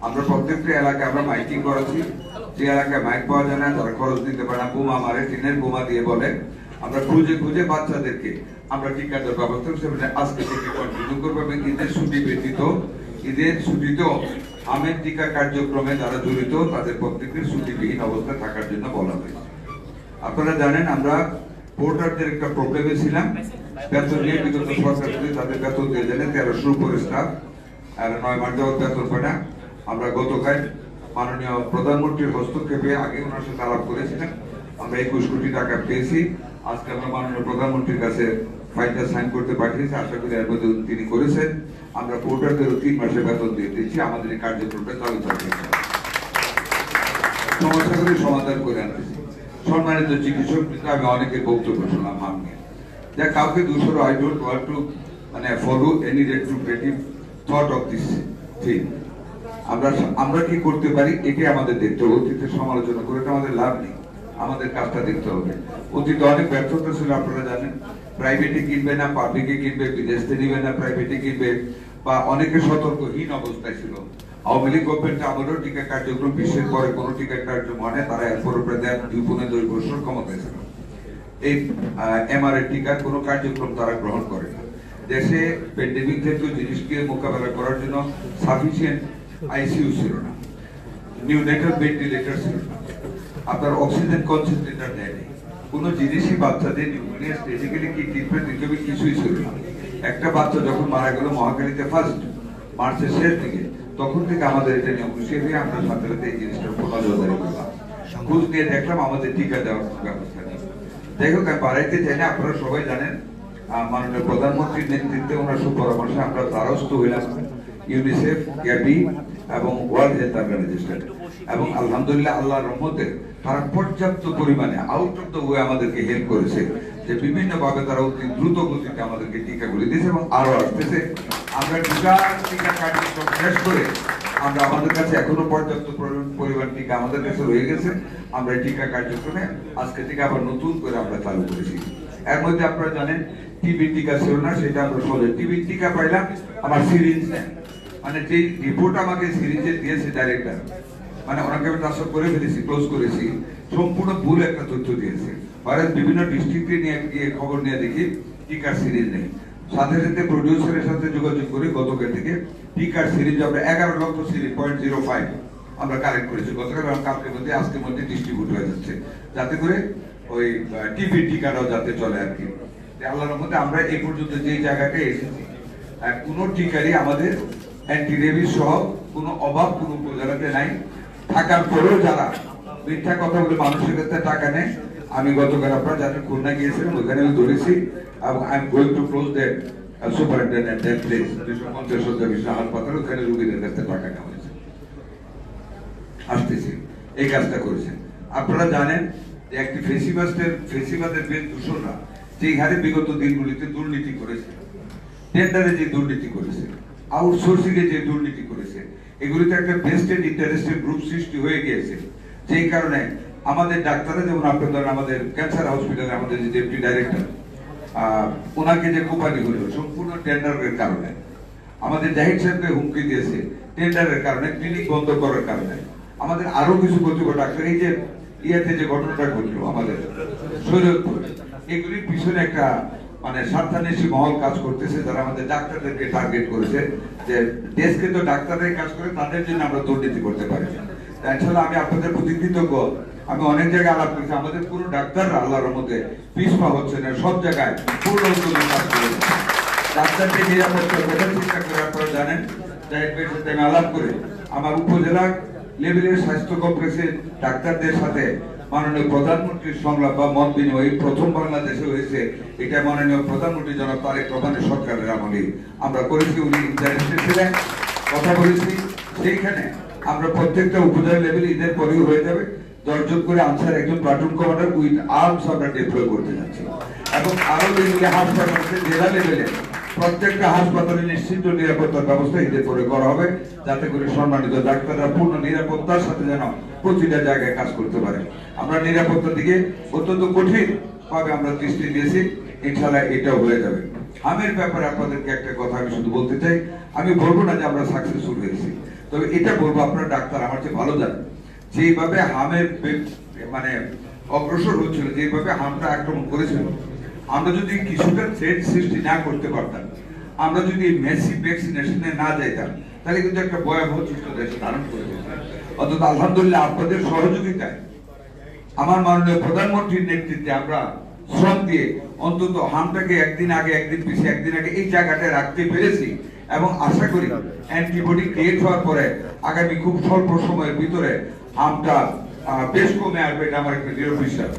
আমরা প্রত্যেকটা এলাকায় আমরা মাইকিং করেছি, যে এলাকায় মাইক পাওয়া যায় না, যারা খরচ দিতে পারে না, বোমা মারে, টিনের বোমা দিয়ে বলে, আমরা খুঁজে খুঁজে বাচ্চাদেরকে আমরা টিকা দেওয়ার ব্যবস্থা করছি। আজকে থেকে কন্টিনিউ করবো এবং ঈদের ছুটি ব্যতীত ঈদের ছুটিতেও আমের টিকা কার্যক্রমে যারা জড়িত তাদের প্রত্যেকের ছুটিবিহীন অবস্থায় থাকার জন্য বলা হয়েছে। আপনারা জানেন আমরা পোর্টারদের একটা প্রবলেমে ছিলাম, বেতন নিয়ে বিগত সরকার থেকে তাদের বেতন দিয়ে জানে 1300 উপরে স্টাফ আর 9 মাস যাওয়ার বেতন পায় না। আমরা গতকাল মাননীয় প্রধানমন্ত্রীর হস্তক্ষেপে আগে ওনার সাথে আলাপ করেছিলাম, আমরা 21 কোটি টাকা পেয়েছি। আজকে আমরা মাননীয় প্রধানমন্ত্রীর কাছে ফাইলটা সাইন করতে পাঠিয়েছি, আশা করি এর মধ্যে তিনি করেছেন। আমরা পোর্টারদেরও 3 মাসের বেতন দিয়ে দিচ্ছি, আমাদের এই কার্যক্রমটা চালু থাকবে, সমস্যাগুলি সমাধান করে আনতেছি। সম্মানিত চিকিৎসক, কিন্তু আমি অনেকের বক্তব্য শুনলাম মান নিয়ে, যা কাউকে দূষণ I don't want to follow any retrogressive thought of this thing. আমরা কি করতে পারি এটাই আমাদের দেখতে হবে, অতীতের সমালোচনা করে আমাদের লাভ নেই, আমাদের কাজটা দেখতে হবে। অতীতে অনেক ব্যর্থতা ছিল, আপনারা জানেন, প্রাইভেটে কিনবে না, পাবলিকে কিনবে, বিদেশ থেকে নিবে না, প্রাইভেটে কিনবে, বা অনেকে সতর্কহীন অবস্থায় ছিল। আওয়ামী লীগ গভর্নমেন্ট আমারও টিকা কার্যক্রম বিশ্বের পরে কোনো টিকা কার্যক্রম হয় না, তারা এরপর প্রায় 2-2.5 বছর ক্ষমতায় ছিল। এই এমআরআই টিকার কোনো কার্যক্রম তারা গ্রহণ করে না। দেশে প্যান্ডেমিক জাতীয় জিনিসকে মোকাবেলা করার জন্য সাফিসিয়েন্ট আইসিইউ ছিল না, নিউনেটাল ভেন্টিলেটর ছিল না, আপনার অক্সিজেন কনসেন্ট্রেটর দেয়নি, কোনো জিনিসই বাচ্চাদের নিউমোনিয়া স্টেজিক্যালি কি ট্রিটমেন্ট দিতে হবে কিছুই ছিল না। একটা বাচ্চা যখন মারা গেল মহাখালীতে ফার্স্ট মার্চের শেষ দিকে, তখন থেকে আমাদের এটা নিয়ে খুশি হয়ে আমরা সাথে সাথে এই জিনিসটা নজরদারি করলাম, খোঁজ নিয়ে দেখলাম আমাদের টিকা দেওয়ার ব্যবস্থা নেই। যাই হোক, আমি বাড়াইতে চাই না, আপনারা সবাই জানেন মাননীয় প্রধানমন্ত্রীর নেতৃত্বে ওনার সুপরামর্শে আমরা দ্বারস্থ হইলাম ইউনিসেফ, গ্যাবি এবং ওয়ার্ল্ড হেলথ অর্গানাইজেশন, এবং আলহামদুলিল্লাহ আল্লাহর রহমতে তারা পর্যাপ্ত পরিমাণে আউট অফ দ্য ওয়ে আমাদেরকে হেল্প করেছে, যে বিভিন্ন ভাবে তারা অতি দ্রুত গতিতে আমাদেরকে টিকাগুলি দিয়েছে এবং আরো আসতেছে। আমরা টিকা কার্যক্রম শেষ করে আমরা আমাদের কাছে এখনো পর্যাপ্ত পরিমাণ টিকা আমাদের কাছে রয়ে গেছে, আমরা টিকা কার্যক্রমে আজকে থেকে আবার নতুন করে আমরা চালু করেছি। এর মধ্যে আপনারা জানেন টিবি টিকা ছিল না, সেটা আমরা সহজে টিবি টিকা পাইলাম, আমার সিরিঞ্জ নেই, মানে যে রিপোর্ট আমাকে সিরিঞ্জে দিয়েছে ডাইরেক্টর, মানে ওনাকে আমি ট্রান্সফার করে ফেলেছি, ক্লোজ করেছি, সম্পূর্ণ ভুল একটা তথ্য দিয়েছে। ভারত বিভিন্ন ডিস্ট্রিক্টে নিয়ে গিয়ে খবর নিয়ে দেখি টিকার সিরিঞ্জ নেই, সাথে সাথে প্রডিউসারের সাথে যোগাযোগ করে গতকাল থেকে টিকার সিরিঞ্জ আমরা 11 লক্ষ সিরিঞ্জ 0.05 আমরা কালেক্ট করেছি গতকাল, এবং কালকের মধ্যে আজকের মধ্যে ডিস্ট্রিবিউট হয়ে যাচ্ছে, যাতে করে ওই টিবি টিকাটাও যাতে চলে আর কি। আল্লাহর মধ্যে আমরা এই পর্যন্ত যে জায়গাতে এসেছি, কোনো টিকারই আমাদের অ্যান্টি রেবিস সহ কোনো অভাব কোনো উপজেলাতে নাই। থাকার পরেও যারা মিথ্যা কথা বলে মানুষের কাছে টাকা নেয়, আমি গতকাল আপনারা জানেন খুলনা গিয়েছিলাম, ওইখানে আমি ধরেছি, এবং I am going to close that superintendent that place 250 শয্যা বিশিষ্ট হাসপাতাল, ওখানে রোগীদের কাছে টাকা নেওয়া হয়েছে, আসতেছি এই কাজটা করেছেন। আপনারা জানেন যে একটি ফেসিবাদের বেশ দূষণরা যে হারে বিগত দিনগুলিতে দুর্নীতি করেছে, টেন্ডারে যে দুর্নীতি করেছে, আউটসোর্সিং এ যে দুর্নীতি করেছে, এগুলিতে একটা বেস্টেড ইন্টারেস্টেড গ্রুপ সৃষ্টি হয়ে গিয়েছে। যেই কারণে আমাদের ডাক্তাররা, যেমন আপনাদের আমাদের ক্যান্সার হসপিটালে আমাদের যে ডেপুটি ডাইরেক্টর, ওনাকে যে কোপানি হলো সম্পূর্ণ টেন্ডারের কারণে, আমাদের জাহিদ সাহেবকে হুমকি দিয়েছে টেন্ডারের কারণে, ক্লিনিক বন্ধ করার কারণে, আমাদের আরো কিছু কর্তৃপক্ষ ডাক্তার এই যে ইয়াতে যে ঘটনাটা ঘটলো আমাদের শরীয়তপুর, এগুলির পিছনে একটা মানে স্বার্থান্বেষী মহল কাজ করতেছে, যারা আমাদের ডাক্তারদেরকে টার্গেট করেছে যে দেশকে তো ডাক্তাররাই কাজ করে, তাদের জন্য আমরা দুর্নীতি করতে পারি না। আসলে আমি আপনাদের প্রতি কৃতজ্ঞ, আমি অনেক জায়গায় আলাপ করেছি, আমাদের কোনো ডাক্তাররা আল্লাহর মধ্যে পিছপা হচ্ছে না, সব জায়গায় পূর্ণ উদ্যোগে কাজ করে ডাক্তারকে নিরাপত্তার কথা চিন্তা করে। আপনারা জানেন জাহিদের সাথে আমি আলাপ করে আমার উপজেলা লেভেলের স্বাস্থ্য কমপ্লেক্সের ডাক্তারদের সাথে মাননীয় প্রধানমন্ত্রীর সংলাপ বা মত বিনিময় প্রথম বাংলাদেশে হয়েছে, এটা মাননীয় প্রধানমন্ত্রী জনাব তারেক রহমানের সরকারের আমলে আমরা করেছি, উনি ইন্টারেস্টেড ছিলেন, কথা বলেছি। সেইখানে আমরা প্রত্যেকটা উপজেলা লেভেলে ঈদের পরেও হয়ে যাবে 10 জন করে আনসার একজন প্লাটুন কমান্ডার উইথ আর্মস আমরা ডিপ্লয় করতে যাচ্ছি, এবং আরো লেভেলে হাসপাতাল জেলা লেভেলে প্রত্যেকটা হাসপাতালে নিশ্চিত নিরাপত্তার ব্যবস্থা ঈদের পরে করা হবে, যাতে করে সম্মানিত ডাক্তাররা পূর্ণ নিরাপত্তার সাথে যেন প্রতিটা জায়গায় কাজ করতে পারে। আমরা নিরাপত্তার দিকে অত্যন্ত কঠিন ভাবে আমরা দৃষ্টি দিয়েছি, ইনশাআল্লাহ এটাও হয়ে যাবে। আমের ব্যাপারে আপনাদেরকে একটা কথা আমি শুধু বলতে চাই, আমি বলবো না যে আমরা সাকসেসফুল হয়েছি, তবে এটা বলবো, আপনার ডাক্তার আমার চেয়ে ভালো জানেন, যেভাবে হামের মানে অগ্রসর হচ্ছিল, যেভাবে হামটা আক্রমণ করেছিল, আমরা যদি কিছুটা থ্রেড সৃষ্টি না করতে পারতাম, আমরা যদি মেসি ভ্যাকসিনেশনে না যাইতাম, তাহলে কিন্তু একটা ভয়াবহ চিত্র দেশে ধারণ করে দিত। অন্তত আলহামদুলিল্লাহ আপনাদের সহযোগিতায়, আমার মাননীয় প্রধানমন্ত্রীর নেতৃত্বে আমরা শ্রম দিয়ে অন্তত হামটাকে একদিন আগে, একদিন পিছিয়ে, একদিন আগে এই জায়গাটায় রাখতে পেরেছি, এবং আশা করি অ্যান্টিবডি ক্রিয়েট হওয়ার পরে আগামী খুব স্বল্প সময়ের ভিতরে হামটা বেশ কমে আসবে, এটা আমার একটা দৃঢ় বিশ্বাস।